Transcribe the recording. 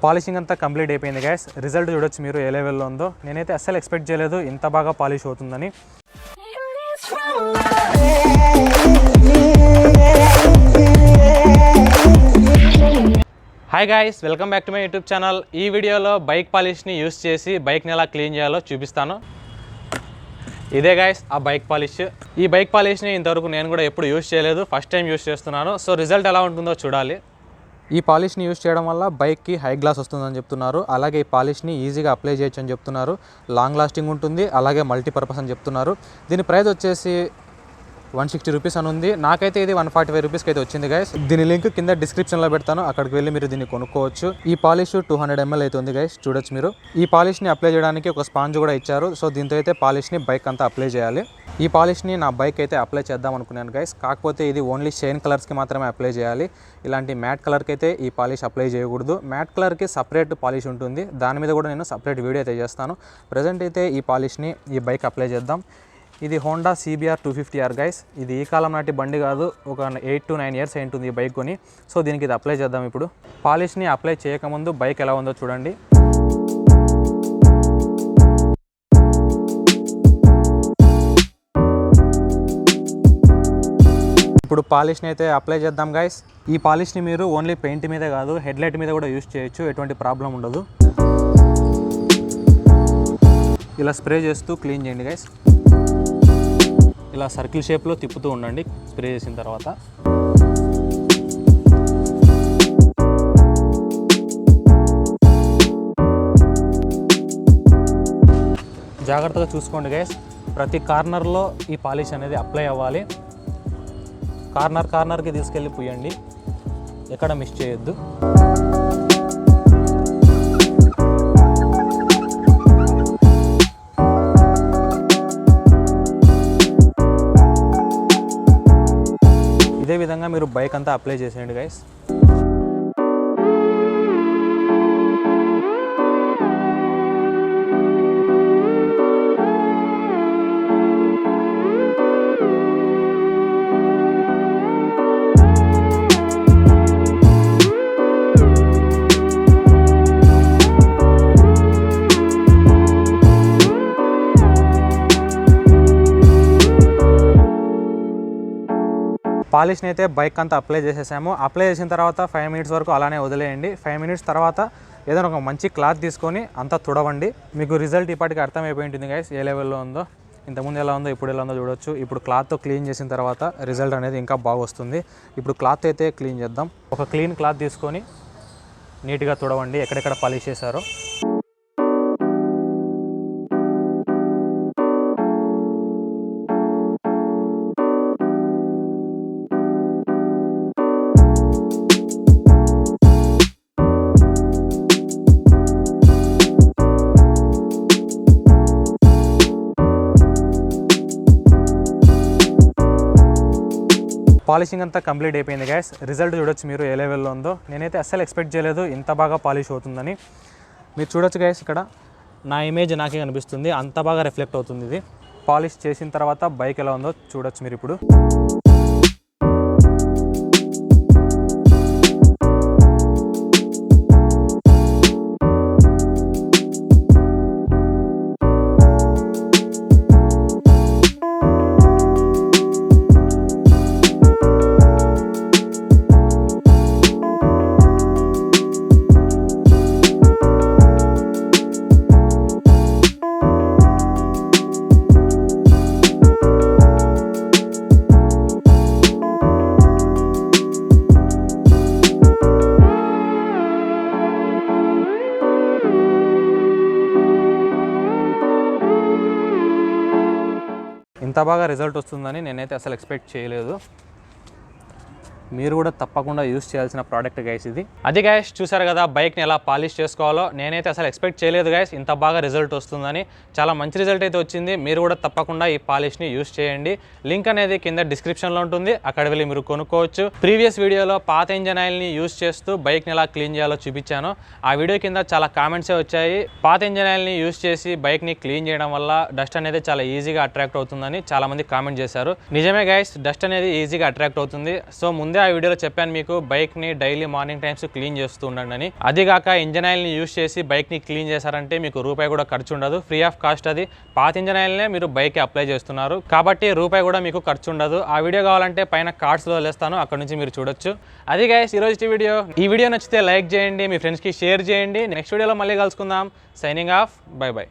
Polishing అంతా complete అయిపోయింది guys. Result చూడొచ్చు మీరు ఏ లెవెల్లో ఉందో. నేనైతే అస్సలు ఎక్స్పెక్ట్ చేయలేదు ఇంత బాగా పాలిష్ అవుతుందని. Hi guys, welcome back to my YouTube channel. ఈ వీడియోలో బైక్ పాలిష్ని యూస్ చేసి బైక్ని ఎలా క్లీన్ చేయాలో చూపిస్తాను. ఇదే గాయ్స్ ఆ బైక్ పాలిష్. ఈ బైక్ పాలిష్ని ఇంతవరకు నేను కూడా ఎప్పుడు యూస్ చేయలేదు, ఫస్ట్ టైం యూస్ చేస్తున్నాను. సో రిజల్ట్ ఎలా ఉంటుందో చూడాలి. ఈ పాలిష్ని యూస్ చేయడం వల్ల బైక్కి హై గ్లాస్ వస్తుందని చెప్తున్నారు. అలాగే ఈ పాలిష్ని ఈజీగా అప్లై చేయొచ్చు అని చెప్తున్నారు. లాంగ్ లాస్టింగ్ ఉంటుంది, అలాగే మల్టీపర్పస్ అని చెప్తున్నారు. దీని ప్రైస్ వచ్చేసి 160 రూపీస్ అని ఉంది. నాకైతే ఇది 145 రూపీస్కి అయితే వచ్చింది గైస్. దీని లింక్ కింద డిస్క్రిప్షన్లో పెడతాను, అక్కడికి వెళ్ళి మీరు దీన్ని కొనుక్కోవచ్చు. ఈ పాలిష్ 200 ml అయితే ఉంది గైస్, చూడొచ్చు మీరు. ఈ పాలిష్ని అప్లై చేయడానికి ఒక స్పాంజ్ కూడా ఇచ్చారు. సో దీంతో అయితే పాలిష్ని బైక్ అంతా అప్లై చేయాలి. ఈ పాలిష్ని నా బైక్ అయితే అప్లై చేద్దాం అనుకున్నాను గైస్. కాకపోతే ఇది ఓన్లీ షైన్ కలర్స్కి మాత్రమే అప్లై చేయాలి. ఇలాంటి మ్యాట్ కలర్కి అయితే ఈ పాలిష్ అప్లై చేయకూడదు. మ్యాట్ కలర్కి సపరేట్ పాలిష్ ఉంటుంది, దాని మీద కూడా నేను సపరేట్ వీడియో అయితే చేస్తాను. ప్రజెంట్ అయితే ఈ పాలిష్ని ఈ బైక్ అప్లై చేద్దాం. ఇది హోండా CBR 250R గైస్. ఇది ఈ కాలం నాటి బండి కాదు, ఒక 8 to 9 years అయింటుంది ఈ బైక్ కొని. సో దీనికి ఇది అప్లై చేద్దాం. ఇప్పుడు పాలిష్ని అప్లై చేయకముందు బైక్ ఎలా ఉందో చూడండి. ఇప్పుడు పాలిష్ని అయితే అప్లై చేద్దాం గైస్. ఈ పాలిష్ని మీరు ఓన్లీ పెయింట్ మీదే కాదు, హెడ్లైట్ మీద కూడా యూస్ చేయొచ్చు, ఎటువంటి ప్రాబ్లం ఉండదు. ఇలా స్ప్రే చేస్తూ క్లీన్ చేయండి గైస్. ఇలా సర్కిల్ షేప్లో తిప్పుతూ ఉండండి స్ప్రే చేసిన తర్వాత. జాగ్రత్తగా చూసుకోండి గైస్, ప్రతి కార్నర్లో ఈ పాలిష్ అనేది అప్లై అవ్వాలి. కార్నర్కి తీసుకెళ్ళి పూయండి, ఎక్కడ మిస్ చేయొద్దు. ఇదే విధంగా మీరు బైక్ అంతా అప్లై చేసేయండి గైస్. పాలిష్ని అయితే బైక్ అంతా అప్లై చేసేసాము. అప్లై చేసిన తర్వాత 5 minutes వరకు అలానే వదిలేయండి. 5 minutes తర్వాత ఏదైనా ఒక మంచి క్లాత్ తీసుకొని అంతా తుడవండి. మీకు రిజల్ట్ ఇప్పటికి అర్థమైపోయి ఉంటుంది గైస్ ఏ లెవెల్లో ఉందో. ఇంతకుముందు ఎలా ఉందో ఇప్పుడు ఎలా ఉందో చూడొచ్చు. ఇప్పుడు క్లాత్తో క్లీన్ చేసిన తర్వాత రిజల్ట్ అనేది ఇంకా బాగా వస్తుంది. ఇప్పుడు క్లాత్ అయితే క్లీన్ చేద్దాం. ఒక క్లీన్ క్లాత్ తీసుకొని నీట్గా తుడవండి ఎక్కడెక్కడ పాలిష్ చేశారో. పాలిషింగ్ అంతా కంప్లీట్ అయిపోయింది గైస్. రిజల్ట్ చూడొచ్చు మీరు ఏ లెవెల్లో ఉందో. నేనైతే అస్సలు ఎక్స్పెక్ట్ చేయలేదు ఇంత బాగా పాలిష్ అవుతుందని. మీరు చూడొచ్చు గైస్, ఇక్కడ నా ఇమేజ్ నాకే కనిపిస్తుంది, అంత బాగా రిఫ్లెక్ట్ అవుతుంది. ఇది పాలిష్ చేసిన తర్వాత బైక్ ఎలా ఉందో చూడొచ్చు మీరు ఇప్పుడు. ఇంత బాగా రిజల్ట్ వస్తుందని నేనైతే అసలు ఎక్స్పెక్ట్ చేయలేదు. మీరు కూడా తప్పకుండా యూస్ చేయాల్సిన ప్రోడక్ట్ గైస్ ఇది. అది గైస్ చూసారు కదా బైక్ని ఎలా పాలిష్ చేసుకోవాలో. నేనైతే అసలు ఎక్స్పెక్ట్ చేయలేదు గైస్ ఇంత బాగా రిజల్ట్ వస్తుందని. చాలా మంచి రిజల్ట్ అయితే వచ్చింది. మీరు కూడా తప్పకుండా ఈ పాలిష్ని యూస్ చేయండి. లింక్ అనేది కింద డిస్క్రిప్షన్లో ఉంటుంది, అక్కడ వెళ్ళి మీరు కొనుక్కోవచ్చు. ప్రీవియస్ వీడియోలో పాత ఇంజన్ ఆయిల్ని యూస్ చేస్తూ బైక్ని ఎలా క్లీన్ చేయాలో చూపించాను. ఆ వీడియో కింద చాలా కామెంట్సే వచ్చాయి. పాత ఇంజన్ ఆయిల్ని యూస్ చేసి బైక్ని క్లీన్ చేయడం వల్ల డస్ట్ అనేది చాలా ఈజీగా అట్రాక్ట్ అవుతుందని చాలామంది కామెంట్ చేశారు. నిజమే గైస్, డస్ట్ అనేది ఈజీగా అట్రాక్ట్ అవుతుంది. సో ముందే ఆ వీడియోలో చెప్పాను మీకు బైక్ని డైలీ మార్నింగ్ టైమ్స్ క్లీన్ చేస్తూ ఉండండి అని. అదిగాక ఇంజన్ ఆయిల్ని యూస్ చేసి బైక్ని క్లీన్ చేశారంటే మీకు రూపాయి కూడా ఖర్చు ఉండదు, ఫ్రీ ఆఫ్ కాస్ట్. అది పాత ఇంజన్ ఆయిల్నే మీరు బైక్కి అప్లై చేస్తున్నారు కాబట్టి రూపాయి కూడా మీకు ఖర్చు ఉండదు. ఆ వీడియో కావాలంటే పైన కార్డ్స్లో వేస్తాను, అక్కడ నుంచి మీరు చూడొచ్చు. అది గైస్ ఈరోజు వీడియో. ఈ వీడియో నచ్చితే లైక్ చేయండి, మీ ఫ్రెండ్స్కి షేర్ చేయండి. నెక్స్ట్ వీడియోలో మళ్ళీ కలుసుకుందాం. Signing off, by by.